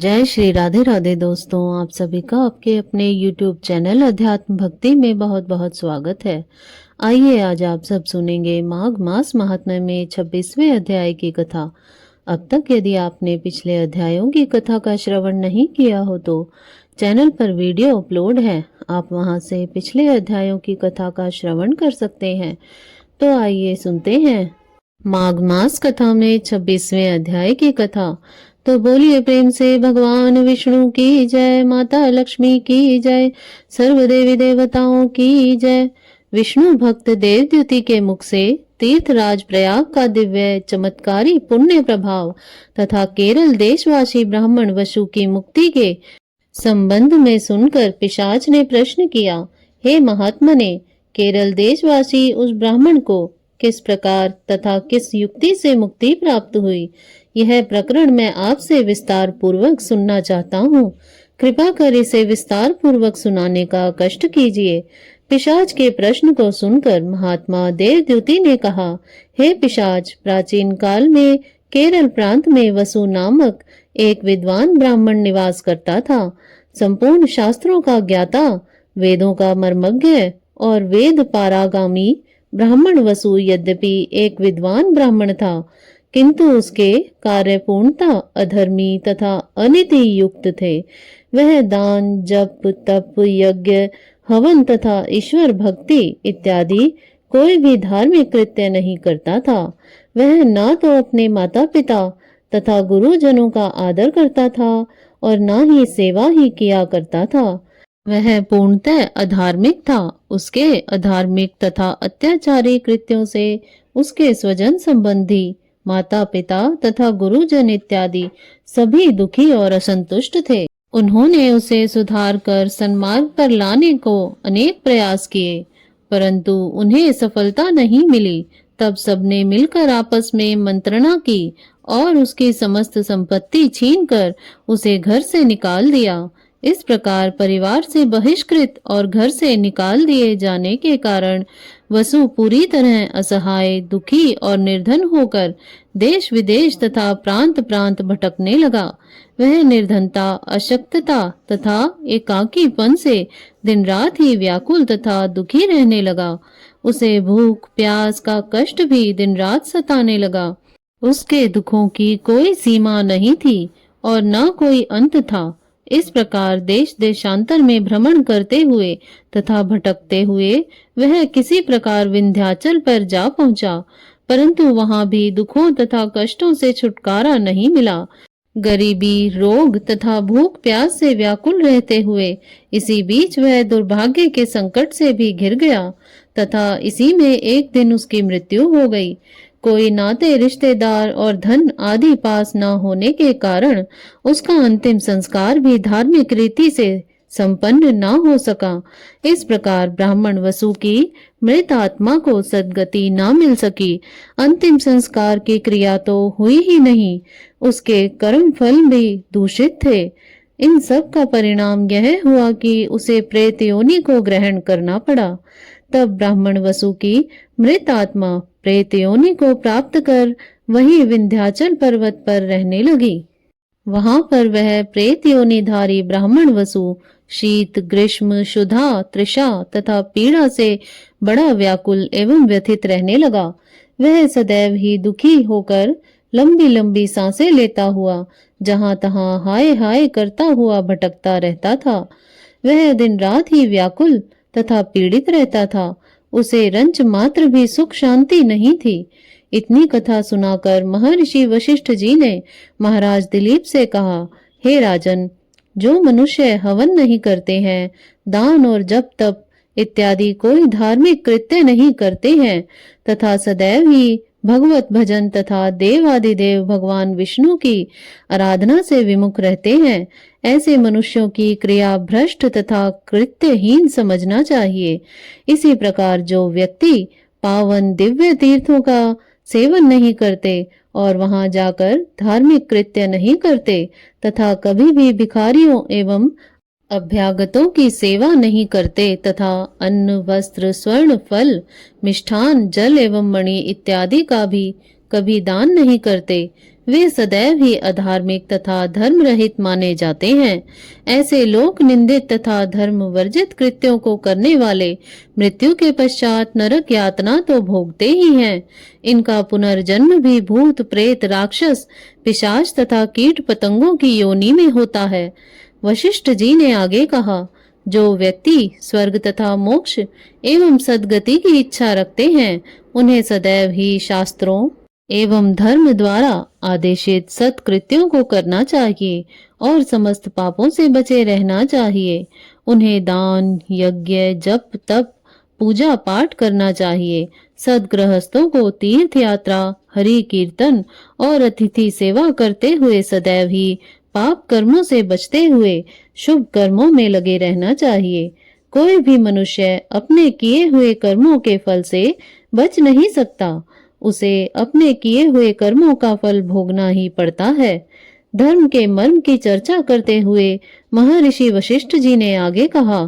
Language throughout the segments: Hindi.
जय श्री राधे राधे दोस्तों, आप सभी का आपके अपने YouTube चैनल अध्यात्म भक्ति में बहुत बहुत स्वागत है। आइए आज आप सब सुनेंगे माघ मास महात्म्य में 26वें अध्याय की कथा। अब तक यदि आपने पिछले अध्यायों की कथा का श्रवण नहीं किया हो तो चैनल पर वीडियो अपलोड है, आप वहां से पिछले अध्यायों की कथा का श्रवण कर सकते हैं। तो आइए सुनते हैं माघ मास कथा में 26वें अध्याय की कथा। तो बोलिए प्रेम से भगवान विष्णु की जय, माता लक्ष्मी की जय, सर्व देवी देवताओं की जय। विष्णु भक्त देवद्युति के मुख से तीर्थराज प्रयाग का दिव्य चमत्कारी पुण्य प्रभाव तथा केरल देशवासी ब्राह्मण वसु की मुक्ति के संबंध में सुनकर पिशाच ने प्रश्न किया, हे महात्मने, केरल देशवासी उस ब्राह्मण को किस प्रकार तथा किस युक्ति से मुक्ति प्राप्त हुई, यह प्रकरण मैं आपसे विस्तार पूर्वक सुनना चाहता हूँ। कृपा कर इसे विस्तार पूर्वक सुनाने का कष्ट कीजिए। पिशाच के प्रश्न को सुनकर महात्मा देवद्युति ने कहा, हे पिशाच, प्राचीन काल में केरल प्रांत में वसु नामक एक विद्वान ब्राह्मण निवास करता था। संपूर्ण शास्त्रों का ज्ञाता, वेदों का मर्मज्ञ और वेद पारागामी ब्राह्मण वसु यद्यपि एक विद्वान ब्राह्मण था, किंतु उसके कार्य पूर्णता अधर्मी तथा अनीति युक्त थे। वह दान, जप, तप, यज्ञ, हवन तथा ईश्वर भक्ति इत्यादि कोई भी धार्मिक कृत्य नहीं करता था। वह ना तो अपने माता पिता तथा गुरुजनों का आदर करता था और ना ही सेवा ही किया करता था। वह पूर्णतः अधार्मिक था। उसके अधार्मिक तथा अत्याचारी कृत्यों से उसके स्वजन संबंधी, माता पिता तथा गुरुजन इत्यादि सभी दुखी और असंतुष्ट थे। उन्होंने उसे सुधार कर सन्मार्ग पर लाने को अनेक प्रयास किए, परंतु उन्हें सफलता नहीं मिली। तब सबने मिलकर आपस में मंत्रणा की और उसकी समस्त संपत्ति छीनकर उसे घर से निकाल दिया। इस प्रकार परिवार से बहिष्कृत और घर से निकाल दिए जाने के कारण वसु पूरी तरह असहाय, दुखी और निर्धन होकर देश विदेश तथा प्रांत प्रांत भटकने लगा। वह निर्धनता, अशक्तता तथा एकाकीपन से दिन रात ही व्याकुल तथा दुखी रहने लगा। उसे भूख प्यास का कष्ट भी दिन रात सताने लगा। उसके दुखों की कोई सीमा नहीं थी और न कोई अंत था। इस प्रकार देश देशांतर में भ्रमण करते हुए तथा भटकते हुए वह किसी प्रकार विंध्याचल पर जा पहुंचा, परंतु वहां भी दुखों तथा कष्टों से छुटकारा नहीं मिला। गरीबी, रोग तथा भूख प्यास से व्याकुल रहते हुए इसी बीच वह दुर्भाग्य के संकट से भी घिर गया तथा इसी में एक दिन उसकी मृत्यु हो गई। कोई नाते, रिश्तेदार और धन आदि पास न होने के कारण उसका अंतिम संस्कार भी धार्मिक रीति से संपन्न न हो सका। इस प्रकार ब्राह्मण वसु की मृत आत्मा को सद्गति न मिल सकी। अंतिम संस्कार की क्रिया तो हुई ही नहीं, उसके कर्म फल भी दूषित थे। इन सब का परिणाम यह हुआ कि उसे प्रेत योनि को ग्रहण करना पड़ा। तब ब्राह्मण वसु की मृत आत्मा प्रेत योनि को प्राप्त कर वहीं विंध्याचल पर्वत पर रहने लगी। वहां पर वह प्रेत योनिधारी ब्राह्मण वसु शीत, ग्रीष्म, क्षुधा, तृषा तथा पीड़ा से बड़ा व्याकुल एवं व्यथित रहने लगा। वह सदैव ही दुखी होकर लंबी लंबी सांसें लेता हुआ जहां तहां हाय हाय करता हुआ भटकता रहता था। वह दिन रात ही व्याकुल तथा पीड़ित रहता था। उसे रंच मात्र भी सुख शांति नहीं थी। इतनी कथा सुनाकर महर्षि वशिष्ठ जी ने महाराज दिलीप से कहा, हे राजन, जो मनुष्य हवन नहीं करते हैं, दान और जप तप इत्यादि कोई धार्मिक कृत्य नहीं करते हैं तथा सदैव ही भगवत भजन तथा देवादिदेव भगवान विष्णु की आराधना से विमुख रहते हैं, ऐसे मनुष्यों की क्रिया भ्रष्ट तथा कृत्यहीन समझना चाहिए। इसी प्रकार जो व्यक्ति पावन दिव्य तीर्थों का सेवन नहीं करते और वहां जाकर धार्मिक कृत्य नहीं करते तथा कभी भी भिखारियों एवं अभ्यागतों की सेवा नहीं करते तथा अन्न, वस्त्र, स्वर्ण, फल, मिष्ठान, जल एवं मणि इत्यादि का भी कभी दान नहीं करते, वे सदैव ही अधार्मिक तथा धर्म रहित माने जाते हैं। ऐसे लोक निंदित तथा धर्म वर्जित कृत्यों को करने वाले मृत्यु के पश्चात नरक यातना तो भोगते ही हैं। इनका पुनर्जन्म भी भूत, प्रेत, राक्षस, पिशाच तथा कीट पतंगों की योनि में होता है। वशिष्ठ जी ने आगे कहा, जो व्यक्ति स्वर्ग तथा मोक्ष एवं सद्गति की इच्छा रखते हैं, उन्हें सदैव ही शास्त्रों एवं धर्म द्वारा आदेशित सत्कृत्यों को करना चाहिए और समस्त पापों से बचे रहना चाहिए। उन्हें दान, यज्ञ, जप, तप, पूजा पाठ करना चाहिए। सद्गृहस्थों को तीर्थ यात्रा, हरि कीर्तन और अतिथि सेवा करते हुए सदैव ही पाप कर्मों से बचते हुए शुभ कर्मों में लगे रहना चाहिए। कोई भी मनुष्य अपने किए हुए कर्मों के फल से बच नहीं सकता। उसे अपने किए हुए कर्मों का फल भोगना ही पड़ता है। धर्म के मर्म की चर्चा करते हुए महर्षि वशिष्ठ जी ने आगे कहा,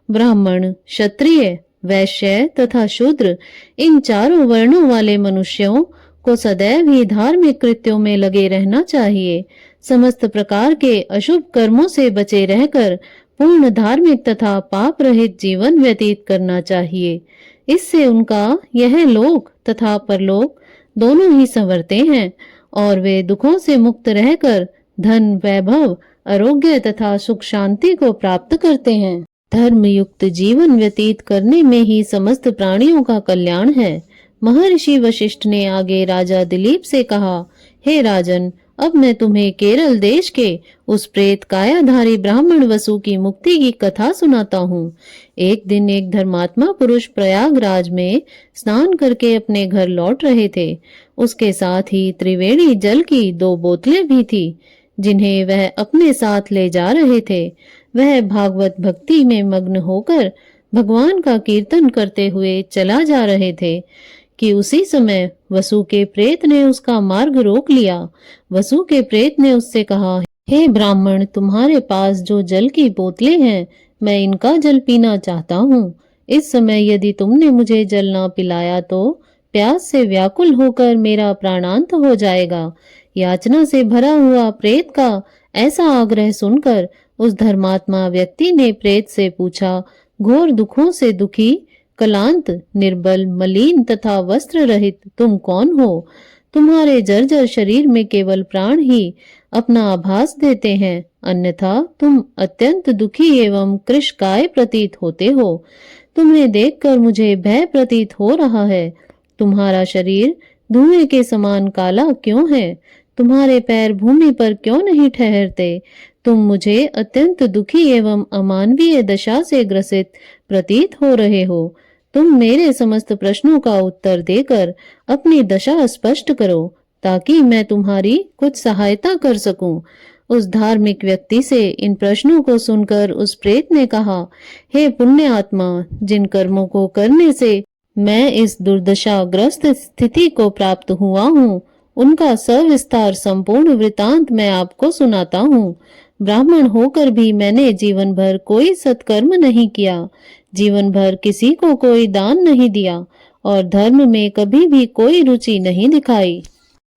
ब्राह्मण, क्षत्रिय, वैश्य तथा शूद्र, इन चारों वर्णों वाले मनुष्यों को सदैव ही धार्मिक कृत्यों में लगे रहना चाहिए। समस्त प्रकार के अशुभ कर्मों से बचे रहकर पूर्ण धार्मिक तथा पाप रहित जीवन व्यतीत करना चाहिए। इससे उनका यह लोक तथा परलोक दोनों ही संवरते हैं और वे दुखों से मुक्त रहकर धन, वैभव, आरोग्य तथा सुख शांति को प्राप्त करते हैं। धर्म युक्त जीवन व्यतीत करने में ही समस्त प्राणियों का कल्याण है। महर्षि वशिष्ठ ने आगे राजा दिलीप से कहा, हे राजन, अब मैं तुम्हें केरल देश के उस प्रेत कायाधारी ब्राह्मण वसु की मुक्ति की कथा सुनाता हूँ। एक दिन एक धर्मात्मा पुरुष प्रयागराज में स्नान करके अपने घर लौट रहे थे। उसके साथ ही त्रिवेणी जल की 2 बोतलें भी थी, जिन्हें वह अपने साथ ले जा रहे थे। वह भागवत भक्ति में मग्न होकर भगवान का कीर्तन करते हुए चला जा रहे थे कि उसी समय वसु के प्रेत ने उसका मार्ग रोक लिया। वसु के प्रेत ने उससे कहा, हे ब्राह्मण, तुम्हारे पास जो जल की बोतलें हैं, मैं इनका जल पीना चाहता हूँ। इस समय यदि तुमने मुझे जल ना पिलाया तो प्यास से व्याकुल होकर मेरा प्राणांत हो जाएगा। याचना से भरा हुआ प्रेत का ऐसा आग्रह सुनकर उस धर्मात्मा व्यक्ति ने प्रेत से पूछा, घोर दुखों से दुखी, क्लांत, निर्बल, मलिन तथा वस्त्र रहित तुम कौन हो? तुम्हारे जर्जर शरीर में केवल प्राण ही अपना आभास देते हैं, अन्यथा तुम अत्यंत दुखी एवं कृशकाय प्रतीत होते हो। तुम्हें देखकर मुझे भय प्रतीत हो रहा है। तुम्हारा शरीर धुएं के समान काला क्यों है? तुम्हारे पैर भूमि पर क्यों नहीं ठहरते? तुम मुझे अत्यंत दुखी एवं अमानवीय दशा से ग्रसित प्रतीत हो रहे हो। तुम मेरे समस्त प्रश्नों का उत्तर देकर अपनी दशा स्पष्ट करो, ताकि मैं तुम्हारी कुछ सहायता कर सकूं। उस धार्मिक व्यक्ति से इन प्रश्नों को सुनकर उस प्रेत ने कहा, हे पुण्य आत्मा, जिन कर्मों को करने से मैं इस दुर्दशाग्रस्त स्थिति को प्राप्त हुआ हूँ, उनका सविस्तार संपूर्ण वृतांत मैं आपको सुनाता हूँ। ब्राह्मण होकर भी मैंने जीवन भर कोई सत्कर्म नहीं किया, जीवन भर किसी को कोई दान नहीं दिया और धर्म में कभी भी कोई रुचि नहीं दिखाई।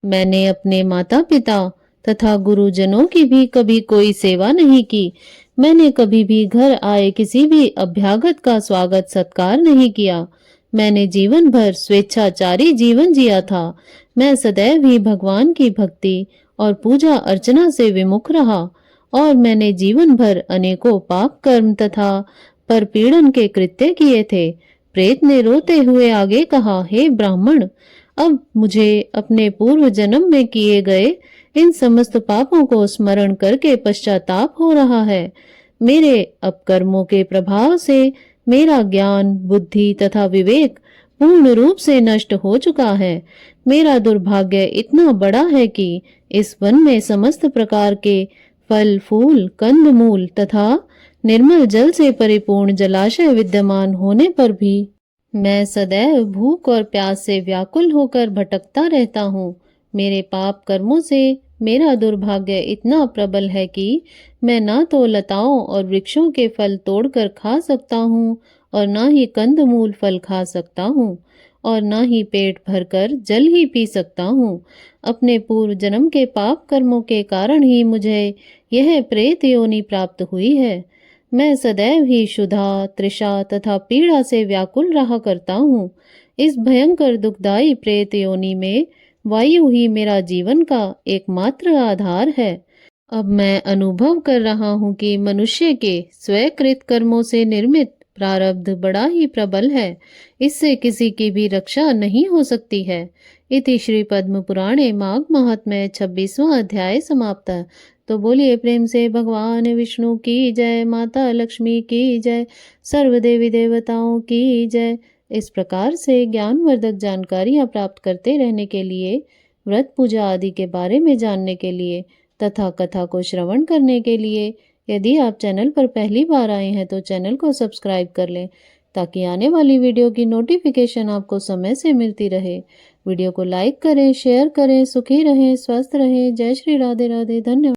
मैंने अपने माता पिता तथा गुरुजनों की भी कभी कोई सेवा नहीं की। मैंने कभी भी घर आए किसी भी अभ्यागत का स्वागत सत्कार नहीं किया। मैंने जीवन भर स्वेच्छाचारी जीवन जिया था। मैं सदैव ही भगवान की भक्ति और पूजा अर्चना से विमुख रहा और मैंने जीवन भर अनेकों पाप कर्म तथा परपीड़न के कृत्य किए थे। प्रेत ने रोते हुए आगे कहा, हे ब्राह्मण, अब मुझे अपने पूर्व जन्म में किए गए इन समस्त पापों को स्मरण करके पश्चाताप हो रहा है। मेरे अपकर्मों के प्रभाव से मेरा ज्ञान, बुद्धि तथा विवेक पूर्ण रूप से नष्ट हो चुका है। मेरा दुर्भाग्य इतना बड़ा है कि इस वन में समस्त प्रकार के फल, फूल, कंद मूल तथा निर्मल जल से परिपूर्ण जलाशय विद्यमान होने पर भी मैं सदैव भूख और प्यास से व्याकुल होकर भटकता रहता हूँ। मेरे पाप कर्मों से मेरा दुर्भाग्य इतना प्रबल है कि मैं ना तो लताओं और वृक्षों के फल तोड़कर खा सकता हूँ और ना ही कंदमूल फल खा सकता हूँ। और ना ही पेट भरकर जल ही पी सकता हूँ। अपने पूर्व जन्म के पाप कर्मों के कारण ही मुझे यह प्रेत योनि प्राप्त हुई है। मैं सदैव ही क्षुधा, तृषा तथा पीड़ा से व्याकुल रहा करता हूँ। इस भयंकर दुखदायी प्रेत योनि में वायु ही मेरा जीवन का एकमात्र आधार है। अब मैं अनुभव कर रहा हूँ कि मनुष्य के स्वकृत कर्मों से निर्मित प्रारब्ध बड़ा ही प्रबल है। इससे किसी की भी रक्षा नहीं हो सकती है। इति श्री पद्म पुराणे माघ महात्म्य 26वां अध्याय समाप्त। तो बोलिए प्रेम से भगवान विष्णु की जय, माता लक्ष्मी की जय, सर्व देवी देवताओं की जय। इस प्रकार से ज्ञानवर्धक जानकारियाँ प्राप्त करते रहने के लिए, व्रत पूजा आदि के बारे में जानने के लिए तथा कथा को श्रवण करने के लिए यदि आप चैनल पर पहली बार आए हैं तो चैनल को सब्सक्राइब कर लें ताकि आने वाली वीडियो की नोटिफिकेशन आपको समय से मिलती रहे। वीडियो को लाइक करें, शेयर करें। सुखी रहें, स्वस्थ रहें। जय श्री राधे राधे। धन्यवाद।